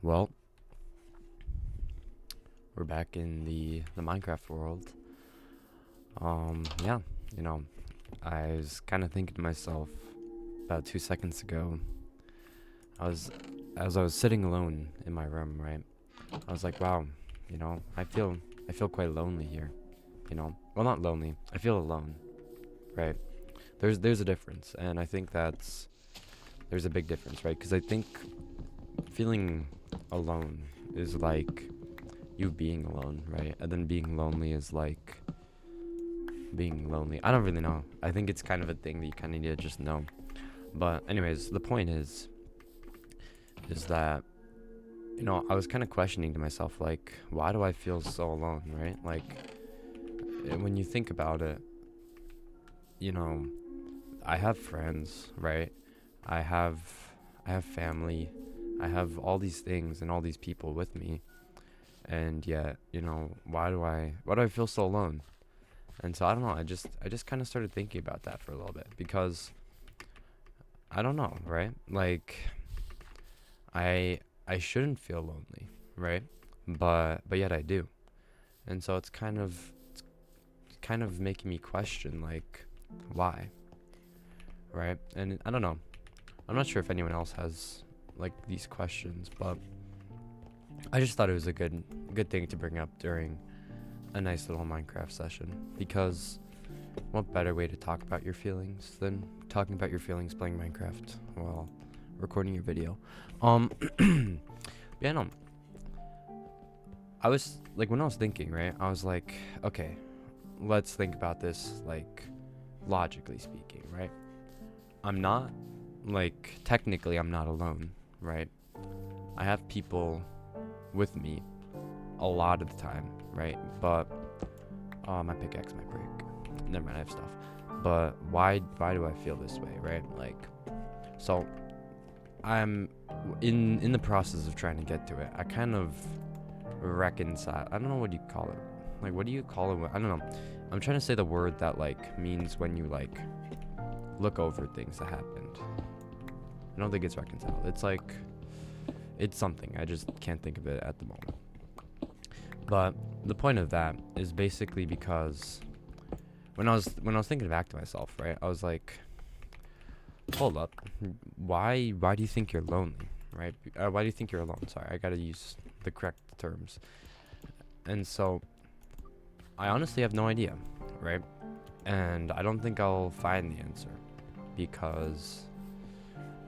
Well, we're back in the Minecraft world. Yeah, you know, I was kind of thinking to myself about 2 seconds ago. I was, as I was sitting alone in my room, right? I was like, wow, I feel quite lonely here. Well, not lonely. I feel alone, right? There's a difference, and I think there's a big difference, right? Because I think feeling alone is like you being alone, right? And then being lonely is like being lonely. I don't really know. I think it's kind of a thing that you kind of need to just know. But anyways, the point is that I was kind of questioning to myself like, why do I feel so alone, right? Like when you think about it, you know, I have friends, right? I have I have family. I have all these things and all these people with me. And yet, why do I feel so alone? And so I don't know, I just kind of started thinking about that for a little bit because I don't know, right? Like I shouldn't feel lonely, right? But yet I do. And so it's kind of making me question like why, right? And I don't know. I'm not sure if anyone else has like these questions, but I just thought it was a good thing to bring up during a nice little Minecraft session because what better way to talk about your feelings than talking about your feelings playing Minecraft while recording your video? Um, yeah, no, I was like, when I was thinking, right, I was like, okay, let's think about this, like, logically speaking, right? I'm not, like, technically, I'm not alone, right? I have people with me a lot of the time, right? But, my pickaxe might break. Never mind, I have stuff. But why do I feel this way, right? Like, so I'm in the process of trying to get to it. I kind of reconcile. I don't know what you call it. Like, what do you call it? I don't know. I'm trying to say the word that like means when you like look over things that happened. I don't think it's reconciled. It's like it's something. I just can't think of it at the moment. But the point of that is basically because when I was thinking back to myself, right? I was like, hold up, why do you think you're lonely, right? Why do you think you're alone? Sorry, I gotta use the correct terms. And so I honestly have no idea, right? And I don't think I'll find the answer because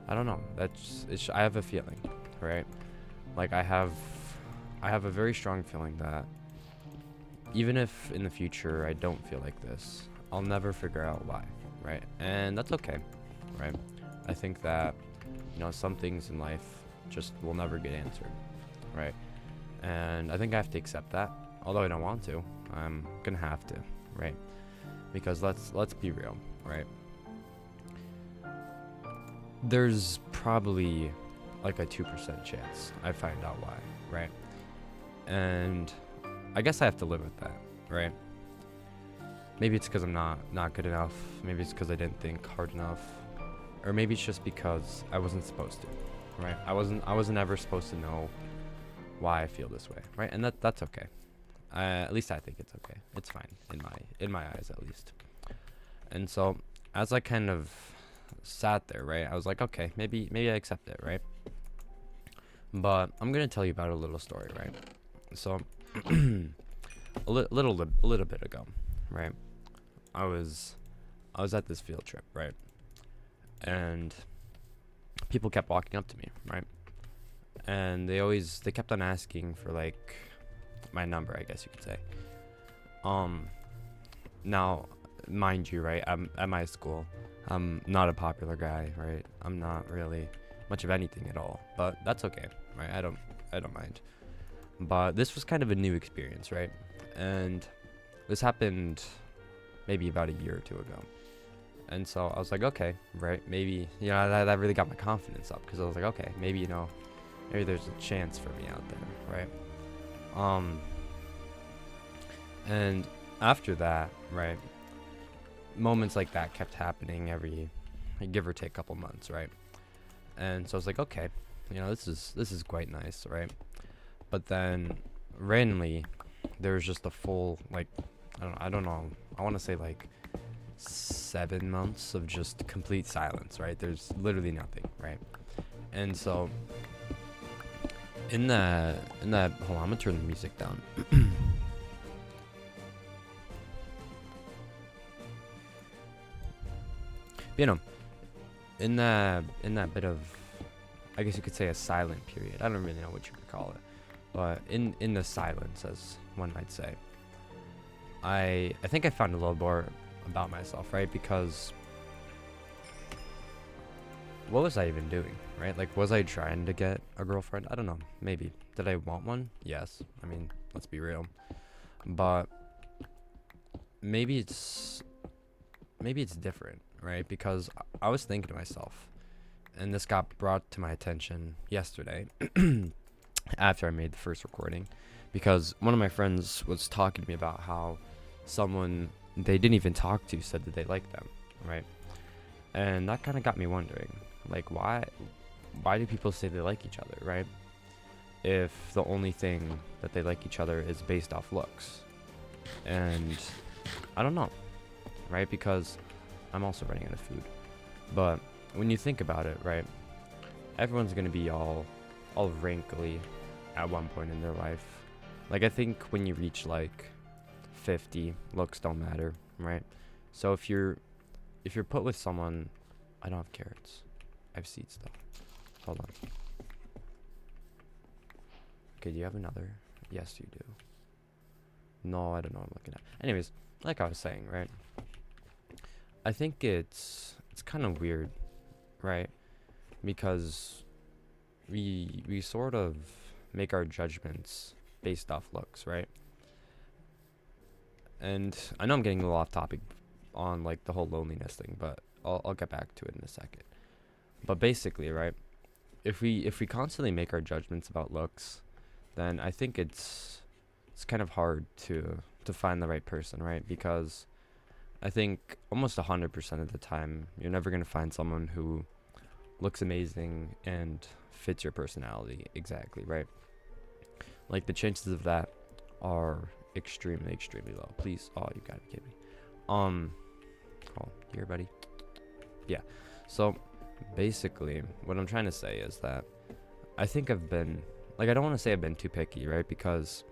I don't know. I have a feeling, right? Like I have a very strong feeling that even if in the future I don't feel like this, I'll never figure out why, right? And that's okay, right? I think that some things in life just will never get answered, right? And I think I have to accept that. Although I don't want to, I'm gonna have to, right? Because let's be real, right? There's probably like a 2% chance I find out why, right? And I guess I have to live with that, right? Maybe it's because I'm not good enough. Maybe it's because I didn't think hard enough, or maybe it's just because I wasn't supposed to, right? I wasn't ever supposed to know why I feel this way, right? And that's okay. At least I think it's okay. It's fine in my eyes, at least. And so as I kind of sat there, right, I was like, okay, maybe I accept it, right? But I'm gonna tell you about a little story, right? So a little bit ago, right? I was I was at this field trip, right? And people kept walking up to me, right? And they kept on asking for like my number, I guess you could say. Um Now, mind you, right? I'm at my school. I'm not a popular guy, right? I'm not really much of anything at all, but that's okay, right? I don't mind. But this was kind of a new experience, right? And this happened maybe about a year or two ago. And so I was like, okay, right? Maybe that really got my confidence up because I was like, okay, maybe there's a chance for me out there, right? Um, and after that, right? Moments like that kept happening every give or take couple months, right? And so I was like, okay, this is quite nice, right? But then randomly there was just a full, like, I don't know, I want to say like 7 months of just complete silence, right? There's literally nothing, right? And so in that hold on, I'm gonna turn the music down. You know, in that bit of, I guess you could say, a silent period. I don't really know what you could call it, but in the silence, as one might say, I think I found a little more about myself, right? Because what was I even doing, right? Like, was I trying to get a girlfriend? I don't know. Maybe. Did I want one? Yes. I mean, let's be real. But maybe it's different, right? Because I was thinking to myself, and this got brought to my attention yesterday after I made the first recording, because one of my friends was talking to me about how someone they didn't even talk to said that they liked them, right? And that kind of got me wondering, like, why do people say they like each other, right? If the only thing that they like each other is based off looks. And I don't know, right? Because I'm also running out of food. But when you think about it, right, everyone's gonna be all wrinkly at one point in their life. Like, I think when you reach like 50, looks don't matter, right? So if you're put with someone, I don't have carrots. I have seeds though. Hold on. Okay, do you have another? Yes, you do. No, I don't know what I'm looking at. Anyways, like I was saying, right? I think it's kind of weird, right? Because we sort of make our judgments based off looks, right? And I know I'm getting a little off topic on like the whole loneliness thing, but I'll get back to it in a second. But basically, right? If we constantly make our judgments about looks, then I think it's kind of hard to find the right person, right? Because I think almost 100% of the time you're never going to find someone who looks amazing and fits your personality exactly, right? Like, the chances of that are extremely, extremely low. Please, oh, you gotta be kidding me. Oh, here, buddy. Yeah. So basically, what I'm trying to say is that I think I've been, like, I don't want to say I've been too picky, right? Because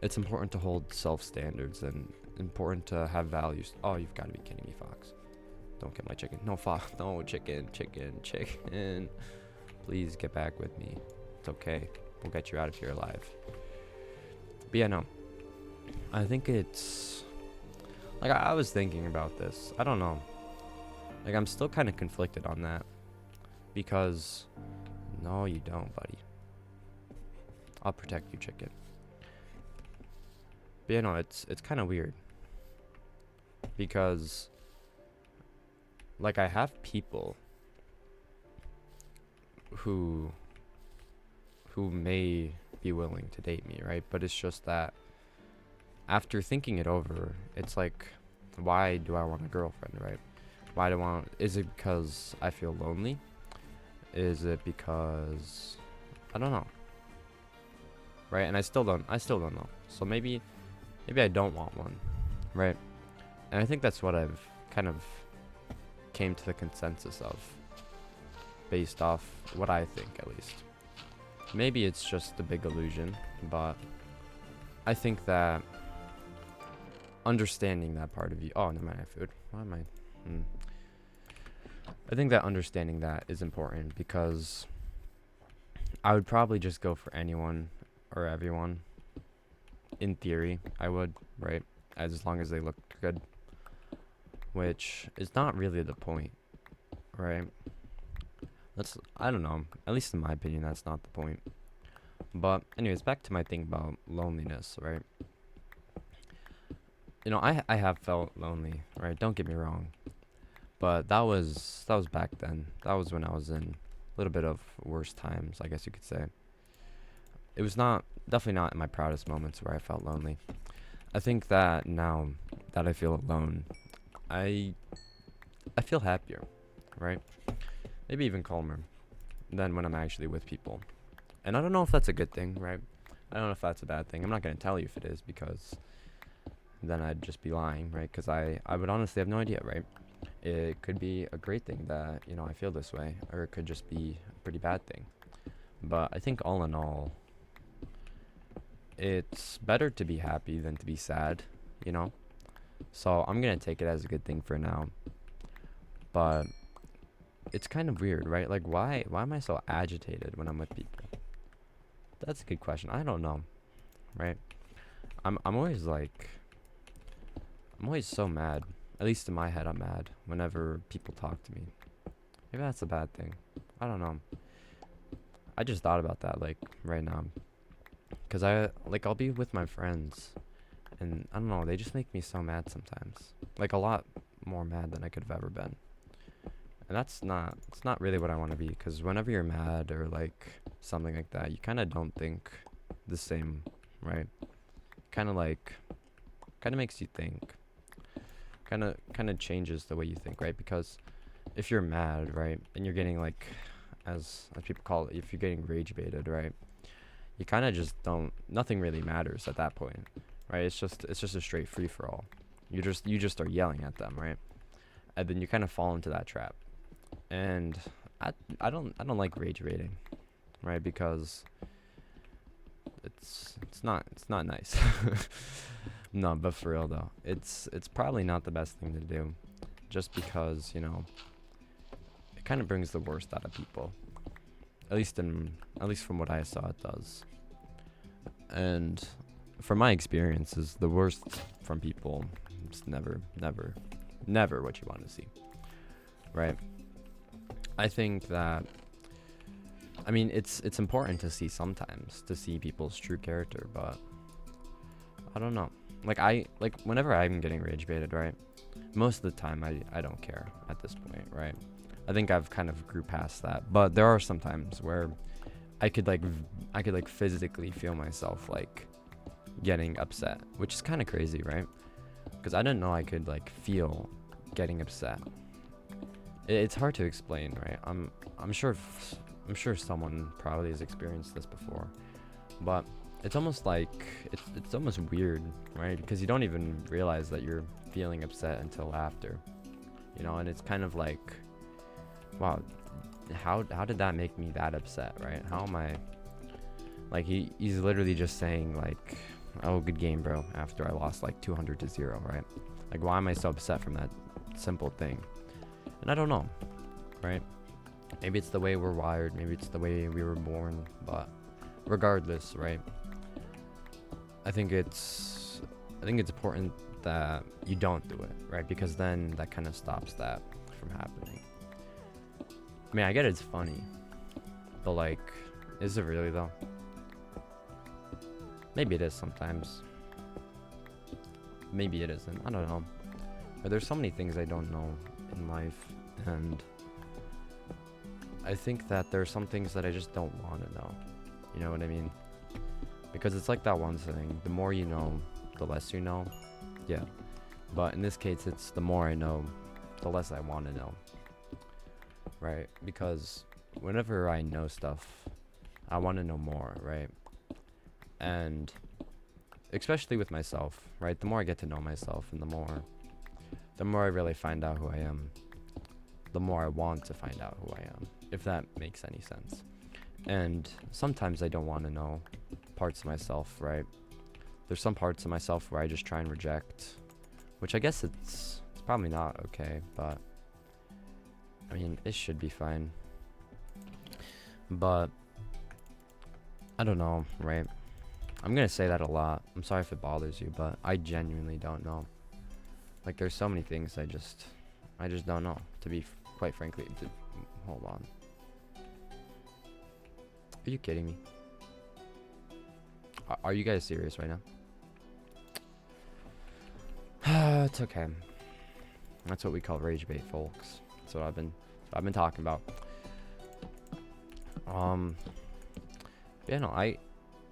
it's important to hold self-standards and important to have values. Oh, you've got to be kidding me, Fox. Don't get my chicken. No, Fox. No, chicken. Please get back with me. It's okay. We'll get you out of here alive. But yeah, no. I think it's, like, I was thinking about this. I don't know. Like, I'm still kind of conflicted on that. Because, no, you don't, buddy. I'll protect you, chicken. But yeah, no, it's kind of weird. Because, like, I have people who may be willing to date me, right? But it's just that after thinking it over, it's like, why do I want a girlfriend, right? Why do I want, is it because I feel lonely? Is it because, I don't know, right? And I still don't know. So maybe I don't want one, right? And I think that's what I've kind of came to the consensus of, based off what I think, at least. Maybe it's just a big illusion, but I think that understanding that part of you, oh, never mind, I have food. Why am I? I think that understanding that is important, because I would probably just go for anyone or everyone. In theory, I would, right? As long as they look good. Which is not really the point, right? I don't know. At least in my opinion, that's not the point. But anyways, back to my thing about loneliness, right? You know, I have felt lonely, right? Don't get me wrong. But that was back then. That was when I was in a little bit of worse times, I guess you could say. It was definitely not in my proudest moments where I felt lonely. I think that now that I feel alone, I feel happier, right? Maybe even calmer. than when I'm actually with people. And I don't know if that's a good thing, right? I don't know if that's a bad thing. I'm not going to tell you if it is, because then I'd just be lying, right? Because I would honestly have no idea, right? It could be a great thing that, I feel this way, or it could just be a pretty bad thing. But I think all in all, it's better to be happy than to be sad, you know? So I'm going to take it as a good thing for now. But it's kind of weird, right? Like, why am I so agitated when I'm with people? That's a good question. I don't know, right? I'm always like, I'm always so mad. At least in my head, I'm mad whenever people talk to me. Maybe that's a bad thing. I don't know. I just thought about that, like, right now. Because I'll be with my friends, and I don't know, they just make me so mad sometimes. Like, a lot more mad than I could have ever been. And it's not really what I want to be, because whenever you're mad or, like, something like that, you kind of don't think the same, right? Kind of makes you think. Kind of changes the way you think, right? Because if you're mad, right, and you're getting, like, as people call it, if you're getting rage baited, right, you kind of just nothing really matters at that point, right? It's just a straight free for all. You just start yelling at them, right? And then you kind of fall into that trap. And I don't like rage baiting, right? Because it's not nice. No, but for real though, it's probably not the best thing to do, just because, it kind of brings the worst out of people. At least from what I saw, it does. And from my experiences, the worst from people is never what you want to see, right? I think that, I mean, it's important to see sometimes, to see people's true character, but I don't know. Like whenever I'm getting rage baited, right? Most of the time I don't care at this point, right? I think I've kind of grew past that, but there are some times where I could physically feel myself like getting upset, which is kind of crazy, right? Because I didn't know I could like feel getting upset. It's hard to explain, right? I'm sure someone probably has experienced this before, but it's almost like it's almost weird, right? Because you don't even realize that you're feeling upset until after, and it's kind of like, wow, how did that make me that upset, right? How am I, like, he's literally just saying like, oh, good game, bro, after I lost like 200-0, right? Like, why am I so upset from that simple thing? And I don't know, right? Maybe it's the way we're wired, maybe it's the way we were born, but regardless, right? I think it's important that you don't do it, right? Because then that kind of stops that from happening. I mean, I get it's funny, but like, is it really though? Maybe it is sometimes. Maybe it isn't. I don't know. But there's so many things I don't know in life, and I think that there's some things that I just don't want to know. You know what I mean? Because it's like that one saying, the more you know, the less you know. Yeah. But in this case, it's the more I know, the less I want to know. Right? Because whenever I know stuff, I want to know more, right? And especially with myself, right? The more I get to know myself, and the more I really find out who I am, the more I want to find out who I am, if that makes any sense. And sometimes I don't want to know parts of myself, right? There's some parts of myself where I just try and reject, which I guess it's probably not okay, but I mean, it should be fine. But I don't know, right? I'm gonna say that a lot. I'm sorry if it bothers you, but I genuinely don't know. Like, there's so many things I just don't know, to be quite frankly. Hold on. Are you kidding me? Are you guys serious right now? It's okay. That's what we call rage bait, folks. That's what I've been talking about. Yeah, no, I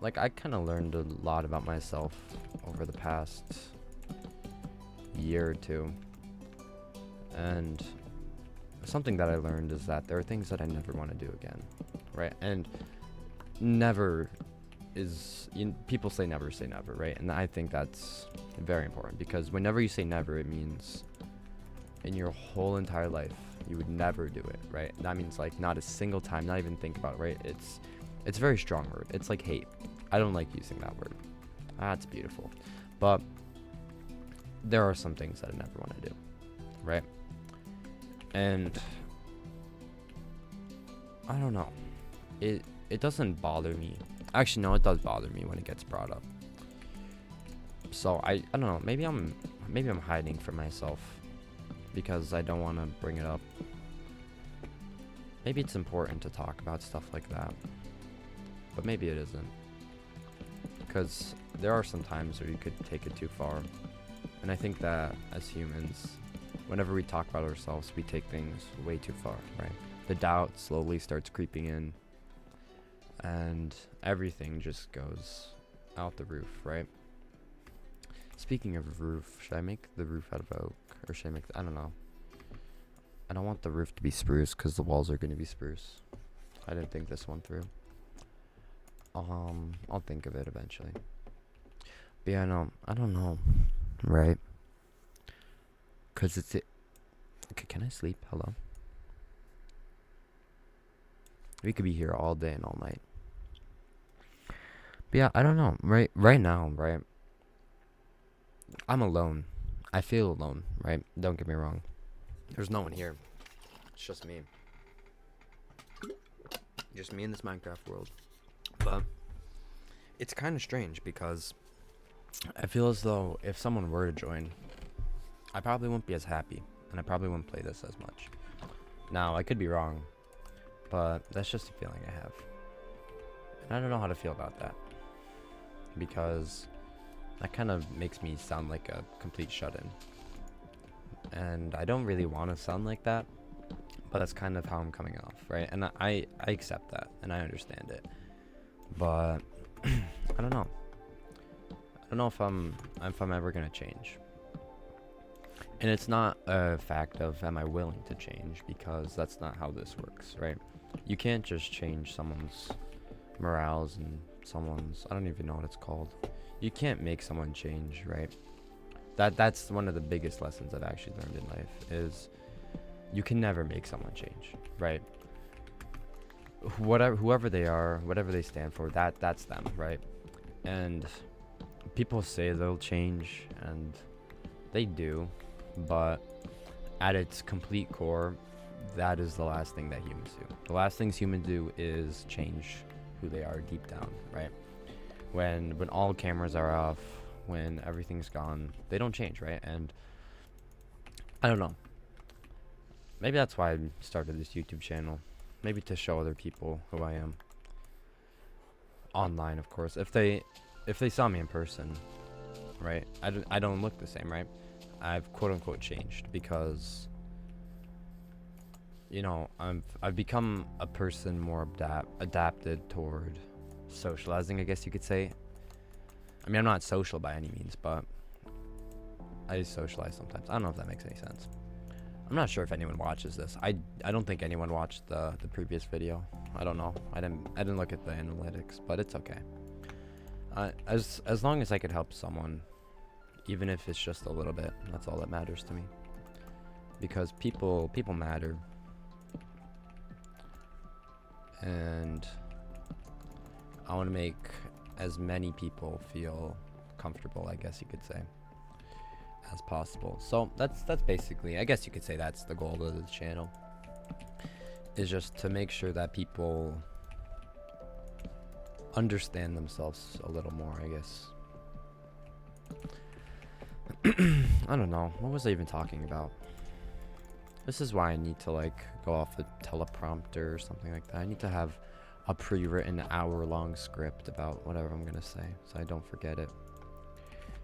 kind of learned a lot about myself over the past year or two, and something that I learned is that there are things that I never want to do again, right? And never people say never, right? And I think that's very important, because whenever you say never, it means in your whole entire life you would never do it, right? And that means like not a single time, not even think about it, right? It's a very strong word. It's like hate. I don't like using that word. That's beautiful. But there are some things that I never want to do, right? And I don't know. It doesn't bother me. Actually, no, it does bother me when it gets brought up. So I don't know. Maybe I'm hiding from myself because I don't want to bring it up. Maybe it's important to talk about stuff like that, but maybe it isn't. Because there are some times where you could take it too far. And I think that as humans, whenever we talk about ourselves, we take things way too far, right? The doubt slowly starts creeping in, and everything just goes out the roof, right? Speaking of roof, should I make the roof out of oak? Or should I make, I don't know. I don't want the roof to be spruce because the walls are going to be spruce. I didn't think this one through. I'll think of it eventually. But yeah, no, I don't know, right? Because okay, can I sleep? Hello? We could be here all day and all night. But yeah, I don't know. Right now, right? I'm alone. I feel alone, right? Don't get me wrong. There's no one here. It's just me. Just me in this Minecraft world. But it's kind of strange because I feel as though if someone were to join, I probably wouldn't be as happy, and I probably wouldn't play this as much. Now, I could be wrong, but that's just a feeling I have. And I don't know how to feel about that, because that kind of makes me sound like a complete shut-in. And I don't really want to sound like that, but that's kind of how I'm coming off, right? And I accept that, and I understand it. But I don't know. I don't know if I'm ever gonna change. And it's not a fact of am I willing to change, because that's not how this works, right? You can't just change someone's morals and someone's, I don't even know what it's called. You can't make someone change, right? That's one of the biggest lessons I've actually learned in life, is you can never make someone change, right? Whoever they are, whatever they stand for, that's them, right? And people say they'll change, and they do, but at its complete core, that is the last thing that humans do. The last things humans do is change who they are deep down, right? When all cameras are off, when everything's gone, they don't change, right? And I don't know. Maybe that's why I started this YouTube channel. Maybe to show other people who I am. Online, of course. If they saw me in person, right? I don't look the same, right? I've quote unquote changed because, you know, I've become a person more adapted toward socializing, I guess you could say. I mean, I'm not social by any means, but I socialize sometimes. I don't know if that makes any sense. I'm not sure if anyone watches this. I don't think anyone watched the previous video. I don't know. I didn't look at the analytics, but it's okay. As long as I could help someone, even if it's just a little bit, that's all that matters to me. Because people matter. And I want to make as many people feel comfortable, I guess you could say, as possible. So that's basically, I guess you could say that's the goal of the channel, is just to make sure that people understand themselves a little more, I guess. I don't know, what was I even talking about? This is why I need to like go off a teleprompter or something like that. I need to have a pre-written hour-long script about whatever I'm gonna say, so I don't forget it.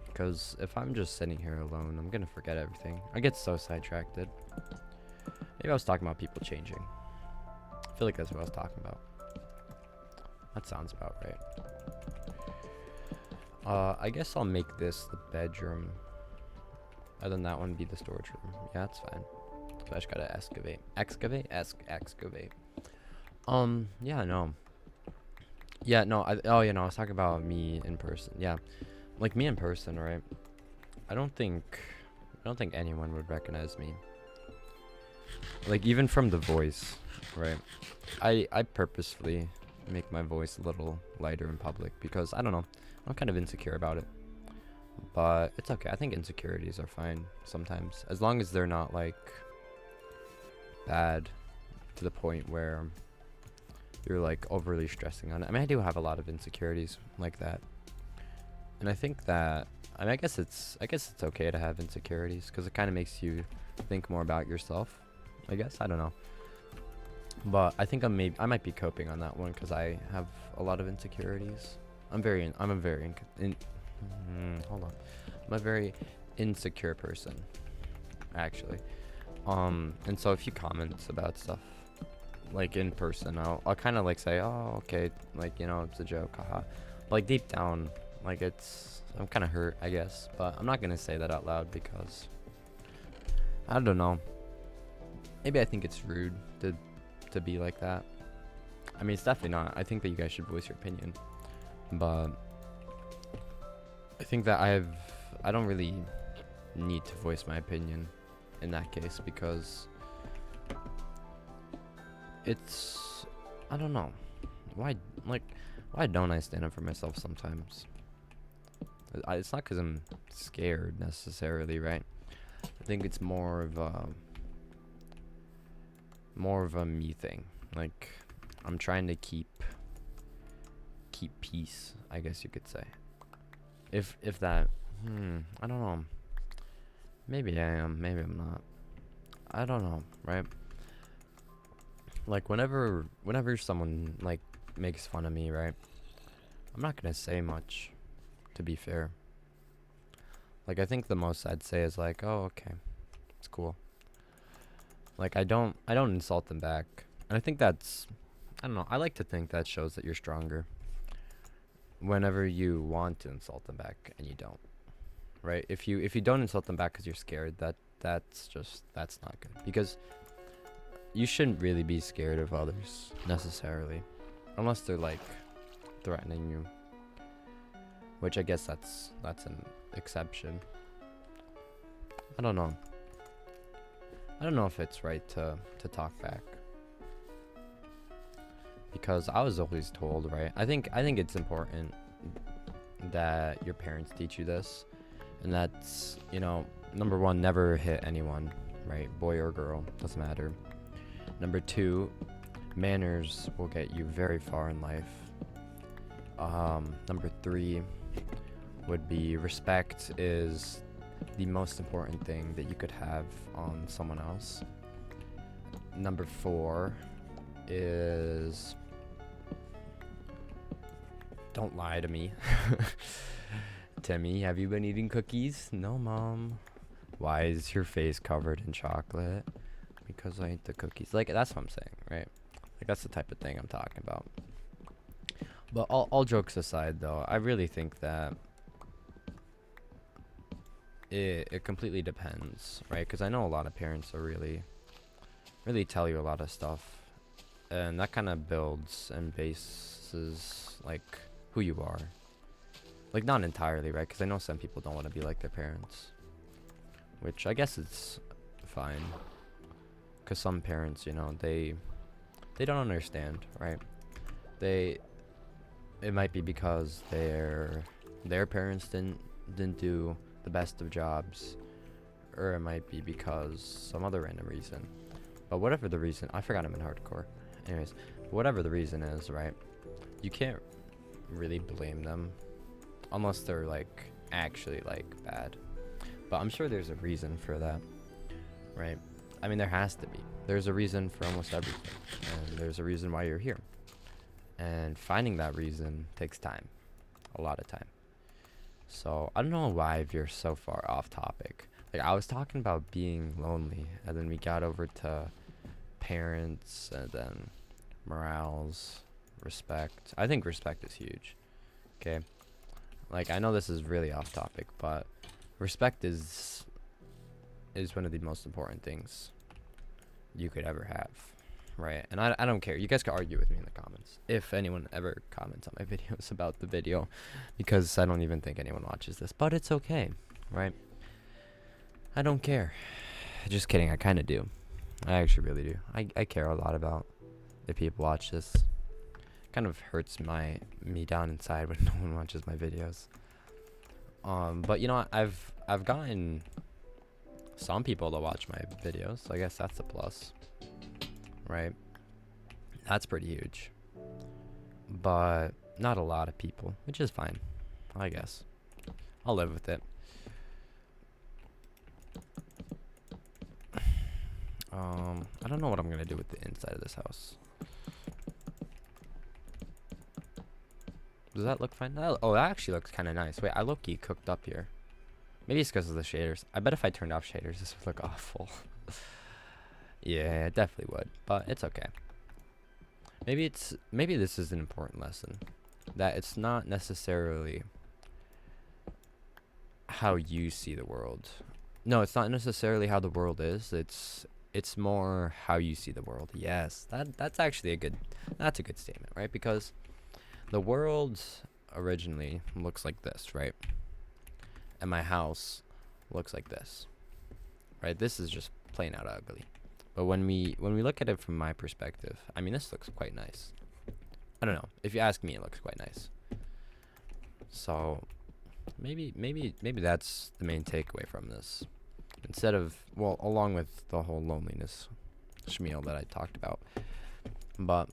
Because if I'm just sitting here alone, I'm gonna forget everything. I get so sidetracked. Maybe I was talking about people changing. I feel like that's what I was talking about. That sounds about right. I guess I'll make this the bedroom, and then that one be the storage room. Yeah, that's fine. I just gotta excavate. Excavate. Yeah, no. Yeah, no, I was talking about me in person. Yeah. Like me in person, right? I don't think anyone would recognize me. Like even from the voice, right? I purposefully make my voice a little lighter in public because I don't know. I'm kind of insecure about it. But it's okay. I think insecurities are fine sometimes. As long as they're not like bad to the point where you're like overly stressing on it. I mean, I do have a lot of insecurities like that. And I think that I guess it's okay to have insecurities because it kind of makes you think more about yourself. I guess I don't know. But I think I might be coping on that one because I have a lot of insecurities. I'm a very insecure person, actually. And so if you comment about stuff like in person, I'll kind of like say, oh, okay, like, you know, it's a joke, haha. But, like deep down, like I'm kind of hurt, I guess. But I'm not gonna say that out loud because I don't know. Maybe I think it's rude to be like that. I mean, it's definitely not. I think that you guys should voice your opinion, but I think that I don't really need to voice my opinion in that case because it's, I don't know, why don't I stand up for myself sometimes? It's not because I'm scared necessarily, right? I think it's more of a me thing. Like I'm trying to keep peace, I guess you could say. If that, I don't know. Maybe I am, maybe I'm not. I don't know, right? Like whenever someone like makes fun of me, right? I'm not gonna say much, to be fair. Like I think the most I'd say is like, oh, okay, it's cool. Like I don't insult them back. And I think that's, I don't know, I like to think that shows that you're stronger whenever you want to insult them back and you don't. Right? If you don't insult them back cuz you're scared, that's not good. Because you shouldn't really be scared of others necessarily unless they're like threatening you. Which I guess that's an exception. I don't know. I don't know if it's right to talk back. Because I was always told, right? I think it's important that your parents teach you this. And that's, you know, number one, never hit anyone, right? Boy or girl, doesn't matter. Number two, manners will get you very far in life. Number three would be respect is the most important thing that you could have on someone else. Number four is don't lie to me. Timmy, have you been eating cookies? No, Mom. Why is your face covered in chocolate? Because I ate the cookies. Like, that's what I'm saying, right? Like, that's the type of thing I'm talking about. But all jokes aside, though, I really think that it completely depends, right? Because I know a lot of parents are really tell you a lot of stuff. And that kind of builds and bases, like, who you are. Like, not entirely, right? Because I know some people don't want to be like their parents. Which I guess it's fine. Because some parents, you know, they don't understand, right? It might be because their parents didn't do the best of jobs. Or it might be because some other random reason. But whatever the reason, I forgot I'm in hardcore. Anyways, whatever the reason is, right? You can't really blame them. Unless they're, like, actually, like, bad. But I'm sure there's a reason for that, right? I mean, there has to be. There's a reason for almost everything. And there's a reason why you're here. And finding that reason takes time. A lot of time. So, I don't know why I veer so far off topic. Like, I was talking about being lonely. And then we got over to parents. And then morals. Respect. I think respect is huge. Okay? Like, I know this is really off topic, but respect is one of the most important things you could ever have, right? And I don't care. You guys can argue with me in the comments if anyone ever comments on my videos about the video, because I don't even think anyone watches this, but it's okay, right? I don't care. Just kidding, I kind of do. I actually really do. I care a lot about if people watch this. Kind of hurts me down inside when no one watches my videos. But you know what? I've gotten some people to watch my videos, so I guess that's a plus, right? That's pretty huge. But not a lot of people, which is fine, I guess. I'll live with it. I don't know what I'm gonna do with the inside of this house. Does that look fine? Oh, that actually looks kind of nice. Wait, I low-key cooked up here. Maybe it's because of the shaders. I bet if I turned off shaders, this would look awful. Yeah, it definitely would, but it's okay. Maybe this is an important lesson, that it's not necessarily how you see the world. No, it's not necessarily how the world is. It's more how you see the world. Yes, that's actually a good statement, right? Because the world originally looks like this, right? And my house looks like this, right? This is just plain out ugly. But when we look at it from my perspective, I mean, this looks quite nice. I don't know. If you ask me, it looks quite nice. So maybe that's the main takeaway from this. Instead of, well, along with the whole loneliness schmeal that I talked about. But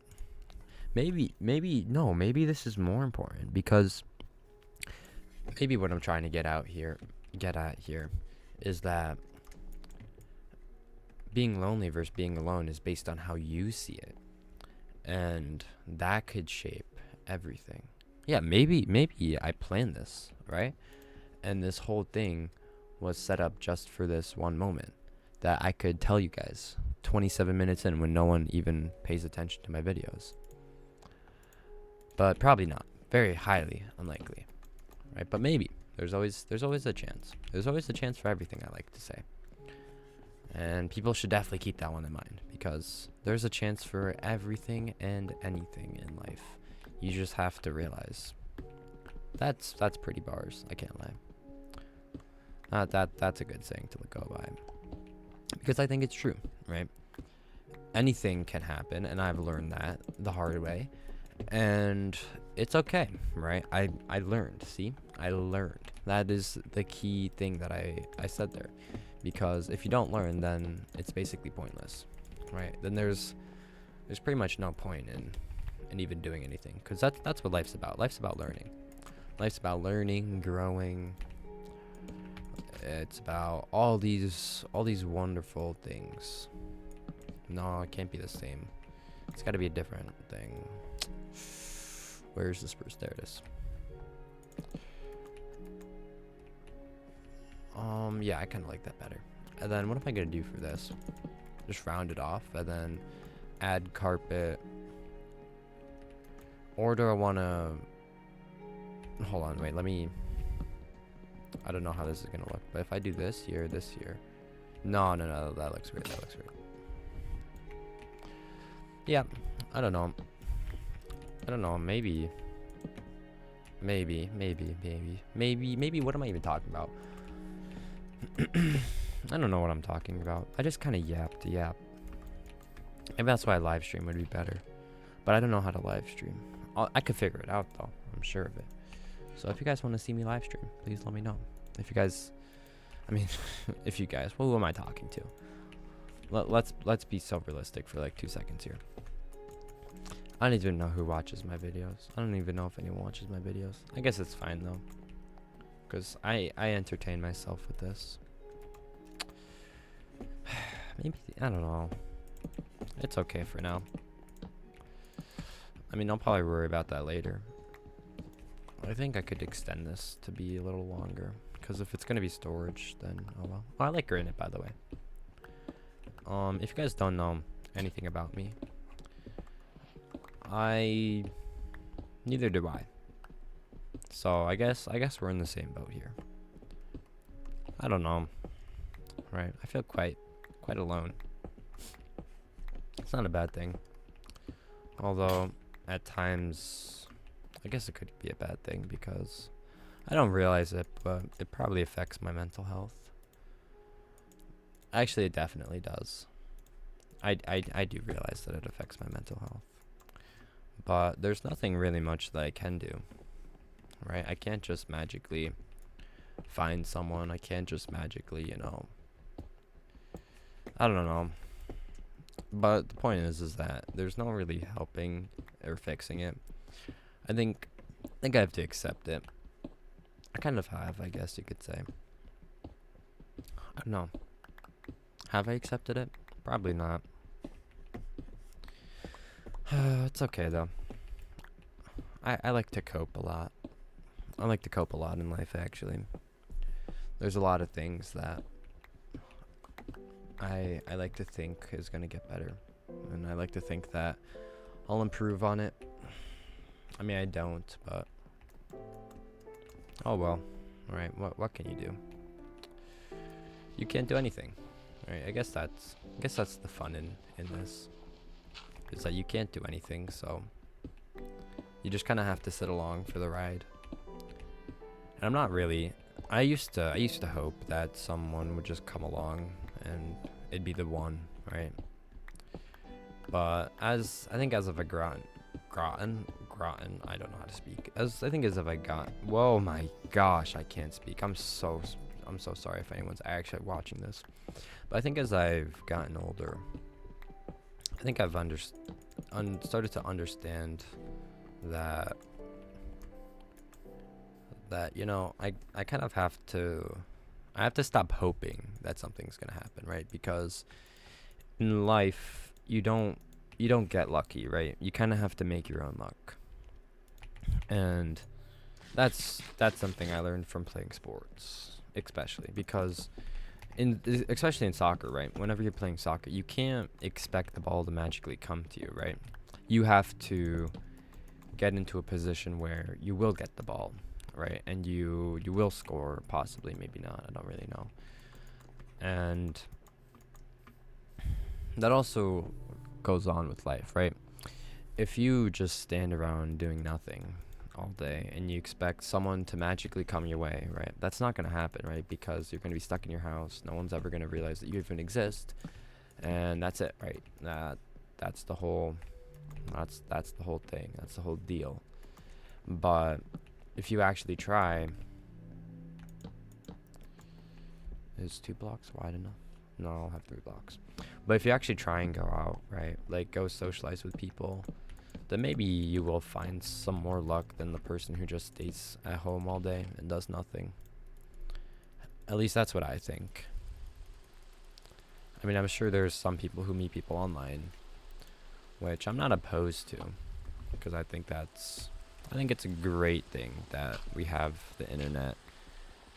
maybe this is more important, because maybe what I'm trying to get at here is that being lonely versus being alone is based on how you see it, and that could shape everything. Yeah, maybe I planned this, right? And this whole thing was set up just for this one moment that I could tell you guys 27 minutes in when no one even pays attention to my videos. But probably not. Very highly unlikely, right? But maybe. There's always a chance. There's always a chance for everything, I like to say. And people should definitely keep that one in mind, because there's a chance for everything and anything in life. You just have to realize. That's pretty bars, I can't lie. That's a good saying to go by, because I think it's true, right? Anything can happen, and I've learned that the hard way, and it's okay, right? I learned. See, I learned. That is the key thing that I said there, because if you don't learn, then it's basically pointless, right? Then there's pretty much no point in even doing anything, because that's what life's about. Life's about learning. Life's about learning, growing. It's about all these wonderful things. No, it can't be the same. It's got to be a different thing. Where's the spruce? There it is. Yeah, I kind of like that better. And then what am I gonna do for this? Just round it off, and then add carpet. Or do I wanna? Hold on, wait. Let me. I don't know how this is gonna look, but if I do this here, no, that looks weird. Yeah, I don't know. Maybe. What am I even talking about? I don't know what I'm talking about. I just kind of yapped. Maybe that's why live stream would be better. But I don't know how to live stream. I could figure it out though. I'm sure of it. So if you guys want to see me live stream, please let me know. If you guys, well, who am I talking to? Let's be so realistic for like 2 seconds here. I don't even know who watches my videos. I don't even know if anyone watches my videos. I guess it's fine though, because I entertain myself with this. Maybe, I don't know. It's okay for now. I mean, I'll probably worry about that later. I think I could extend this to be a little longer, because if it's gonna be storage, then oh well. Oh, I like granite, by the way. If you guys don't know anything about me, neither do I. So I guess we're in the same boat here. I don't know. Right? I feel quite alone. It's not a bad thing. Although, at times, I guess it could be a bad thing because I don't realize it, but it probably affects my mental health. Actually, it definitely does. I do realize that it affects my mental health. But there's nothing really much that I can do, right? I can't just magically find someone. I can't just magically, I don't know. But the point is that there's no really helping or fixing it. I think I have to accept it. I kind of have, I guess you could say. I don't know. Have I accepted it? Probably not. It's okay though. I like to cope a lot. I like to cope a lot in life actually. There's a lot of things that I like to think is gonna get better. And I like to think that I'll improve on it. I mean I don't, but oh well. Alright, what can you do? You can't do anything. Alright, I guess that's the fun in this. Is that you can't do anything, so you just kinda have to sit along for the ride. And I'm not really I used to hope that someone would just come along and it'd be the one, right? But as I've I don't know how to speak. As if I got whoa my gosh, I can't speak. I'm so sorry if anyone's actually watching this. But I think as I've gotten older, I think I've started to understand that I kind of have to stop hoping that something's gonna happen, right? Because in life you don't get lucky, right? You kind of have to make your own luck. And that's something I learned from playing sports, especially because especially in soccer, right? Whenever you're playing soccer, you can't expect the ball to magically come to you, right? You have to get into a position where you will get the ball, right? And you will score, possibly, maybe not. I don't really know. And that also goes on with life, right? If you just stand around doing nothing all day and you expect someone to magically come your way, right? That's not going to happen, right? Because you're going to be stuck in your house. No one's ever going to realize that you even exist. And that's it, right? That's the whole thing. That's the whole deal. But if you actually try, is 2 blocks wide enough? No, I'll have 3 blocks. But if you actually try and go out, right? Like go socialize with people, then maybe you will find some more luck than the person who just stays at home all day and does nothing. At least that's what I think. I mean, I'm sure there's some people who meet people online, which I'm not opposed to, because I think it's a great thing that we have the internet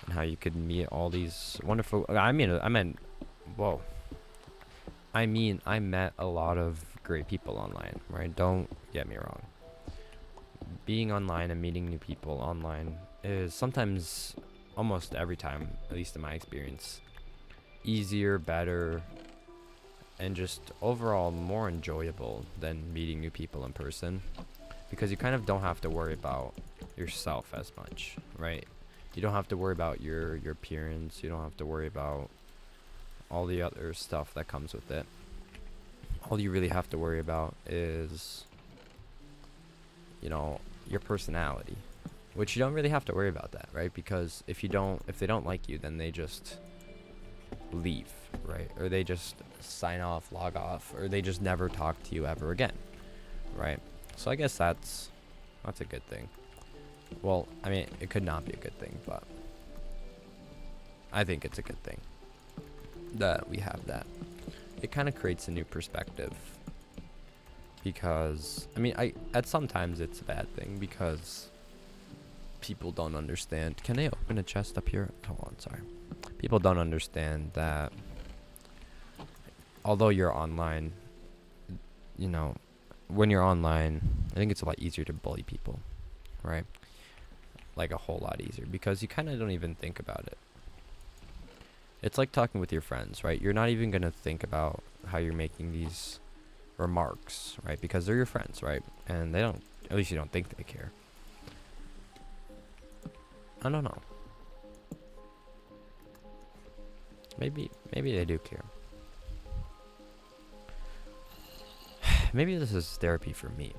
and how you could meet all these wonderful. I met a lot of great people online, right? Don't get me wrong. Being online and meeting new people online is sometimes, almost every time, at least in my experience, easier, better, and just overall more enjoyable than meeting new people in person, because you kind of don't have to worry about yourself as much, right? You don't have to worry about your appearance. You don't have to worry about all the other stuff that comes with it. All you really have to worry about is, your personality, which you don't really have to worry about that, right? Because if they don't like you, then they just leave, right? Or they just sign off, log off, or they just never talk to you ever again, right? So I guess that's a good thing. Well, I mean, it could not be a good thing, but I think it's a good thing that we have that. It kind of creates a new perspective, because at sometimes it's a bad thing because people don't understand. Can they open a chest up here? Hold on, sorry. People don't understand that although you're online, when you're online, I think it's a lot easier to bully people, right? Like a whole lot easier, because you kind of don't even think about it. It's like talking with your friends, right? You're not even going to think about how you're making these remarks, right? Because they're your friends, right? And they don't, at least you don't think they care. I don't know. Maybe they do care. Maybe this is therapy for me.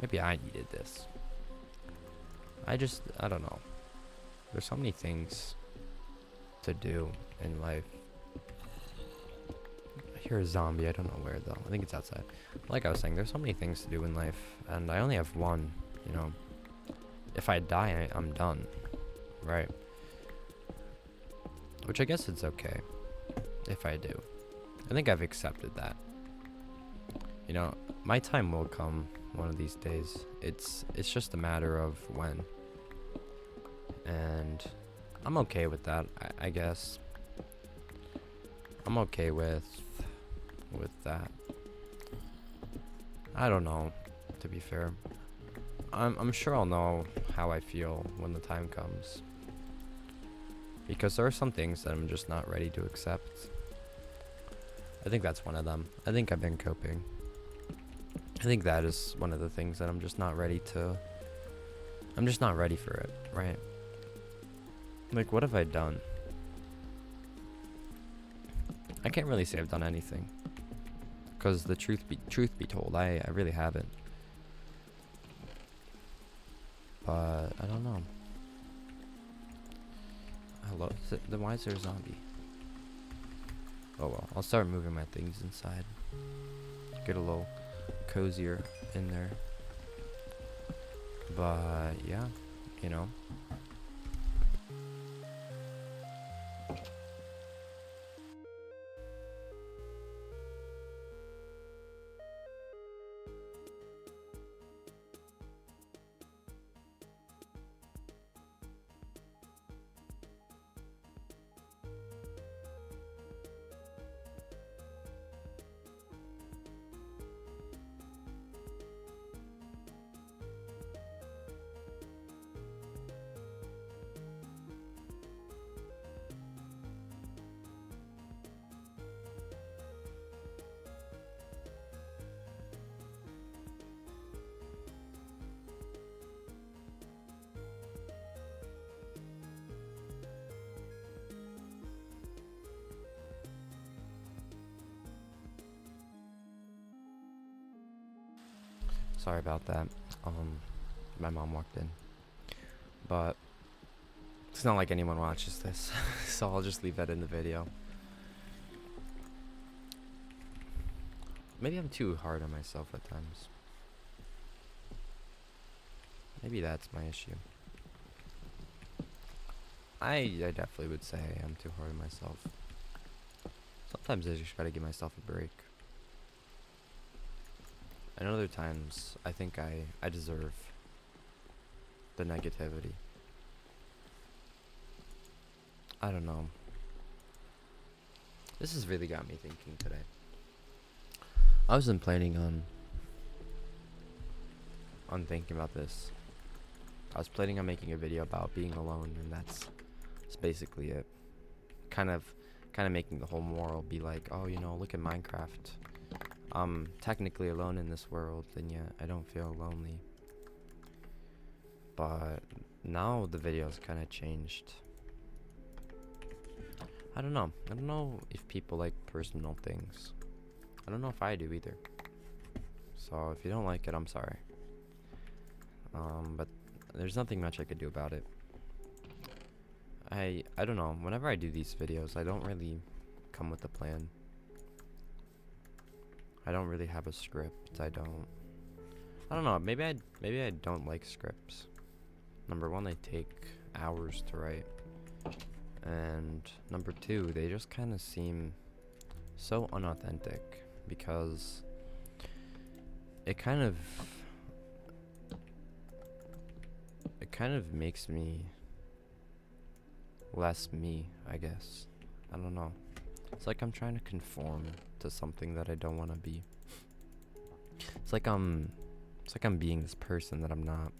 Maybe I needed this. I don't know. There's so many things to do in life. I hear a zombie. I don't know where though. I think it's outside. Like I was saying, there's so many things to do in life, and I only have one. You know, if I die, I'm done, right? Which I guess it's okay if I do. I think I've accepted that. You know, my time will come one of these days. It's just a matter of when. And I'm okay with that, I guess. I'm okay with that. I don't know, to be fair. I'm sure I'll know how I feel when the time comes. Because there are some things that I'm just not ready to accept. I think that's one of them. I think I've been coping. I think that is one of the things that I'm just not ready for it, right? Like, what have I done? I can't really say I've done anything. Because the truth be told, I really haven't. But I don't know. Hello? Then why is there a zombie? Oh well, I'll start moving my things inside. Get a little cozier in there. But yeah, you know. Sorry about that. My mom walked in. But it's not like anyone watches this, so I'll just leave that in the video. Maybe I'm too hard on myself at times. Maybe that's my issue. I definitely would say I'm too hard on myself. Sometimes I just gotta give myself a break. And other times, I think I deserve the negativity. I don't know. This has really got me thinking today. I wasn't planning on thinking about this. I was planning on making a video about being alone, and that's basically it. Kind of making the whole moral be like, oh, you know, look at Minecraft. I'm technically alone in this world, and yet I don't feel lonely. But now the video's kind of changed. I don't know. I don't know if people like personal things. I don't know if I do either. So if you don't like it, I'm sorry. But there's nothing much I could do about it. I don't know. Whenever I do these videos, I don't really come with a plan. I don't really have a script. I don't know. Maybe I don't like scripts. Number one, they take hours to write. And number two, they just kind of seem so unauthentic because it kind of makes me less me, I guess. I don't know. It's like I'm trying to conform to something that I don't want to be. It's like I'm being this person that I'm not.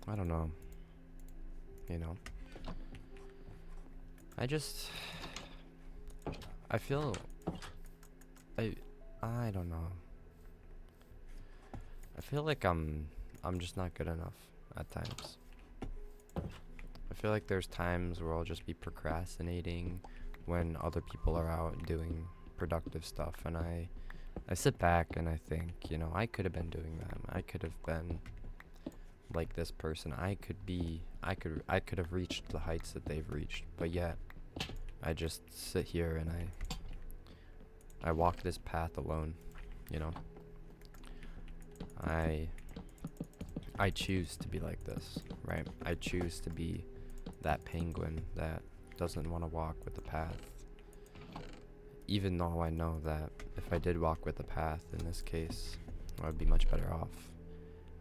I don't know. You know. I feel I don't know. I feel like I'm just not good enough at times. I feel like there's times where I'll just be procrastinating when other people are out doing productive stuff, and I sit back and I think, you know, I could have been doing that. I could have been like this person. I could have reached the heights that they've reached, but yet I just sit here and I walk this path alone, you know. I choose to be like this, right? I choose to be that penguin that doesn't want to walk with the path. Even though I know that if I did walk with the path in this case, I would be much better off.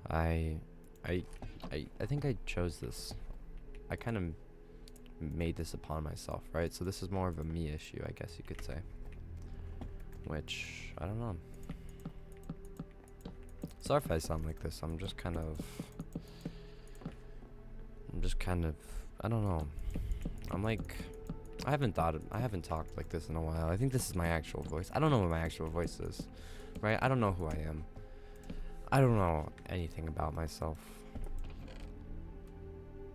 I think I chose this. I kind of made this upon myself, right? So this is more of a me issue, I guess you could say. Which, I don't know. Sorry if I sound like this. I'm just kind of, I don't know. I'm like, I haven't talked like this in a while. I think this is my actual voice. I don't know what my actual voice is, right? I don't know who I am. I don't know anything about myself.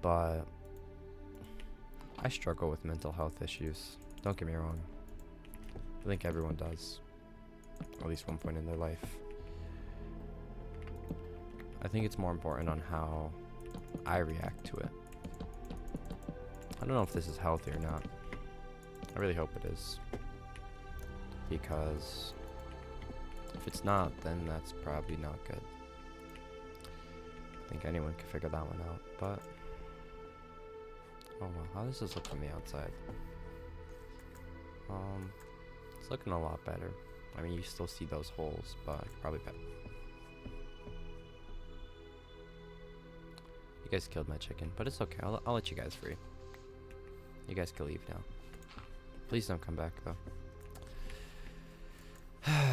But I struggle with mental health issues. Don't get me wrong. I think everyone does. At least one point in their life. I think it's more important on how I react to it. I don't know if this is healthy or not. I really hope it is. Because if it's not, then that's probably not good. I think anyone can figure that one out, but oh well, how does this look from the outside? It's looking a lot better. I mean, you still see those holes, but probably better. You guys killed my chicken, but it's okay. I'll let you guys free. You guys can leave now. Please don't come back, though. I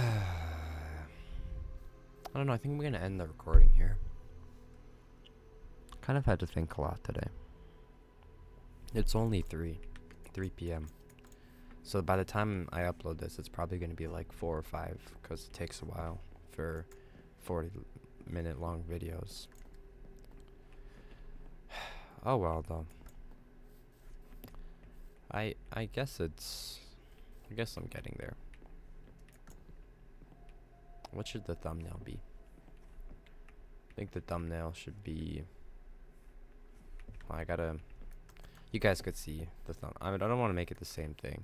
don't know. I think I'm going to end the recording here. Kind of had to think a lot today. It's only 3 p.m. So by the time I upload this, it's probably going to be like 4 or 5, because it takes a while for 40-minute long videos. Oh well, though. I guess I'm getting there. What should the thumbnail be? I think the thumbnail should be, well, you guys could see the I mean, I don't want to make it the same thing.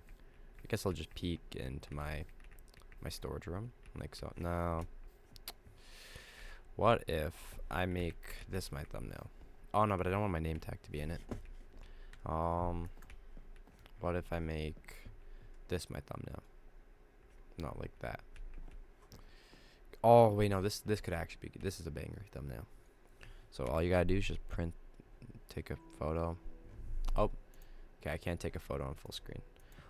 I guess I'll just peek into my storage room, like so. No. What if I make this my thumbnail? Oh no, but I don't want my name tag to be in it. What if I make this my thumbnail? Not like that. Oh wait, no, this could actually be, this is a banger thumbnail. So all you gotta do is just take a photo. Oh, okay, I can't take a photo on full screen.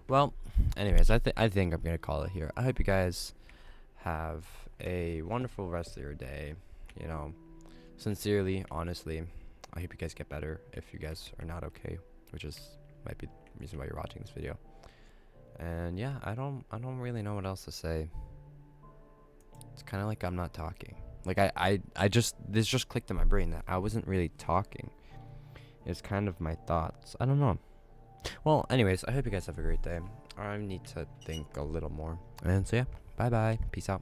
Well, anyways, I think I'm gonna call it here. I hope you guys have a wonderful rest of your day. You know, sincerely, honestly, I hope you guys get better if you guys are not okay, which might be the reason why you're watching this video. And yeah, I don't really know what else to say. It's kind of like I'm not talking. Like this just clicked in my brain that I wasn't really talking. It's kind of my thoughts. I don't know. Well, anyways, I hope you guys have a great day. I need to think a little more. And so yeah, bye bye. Peace out.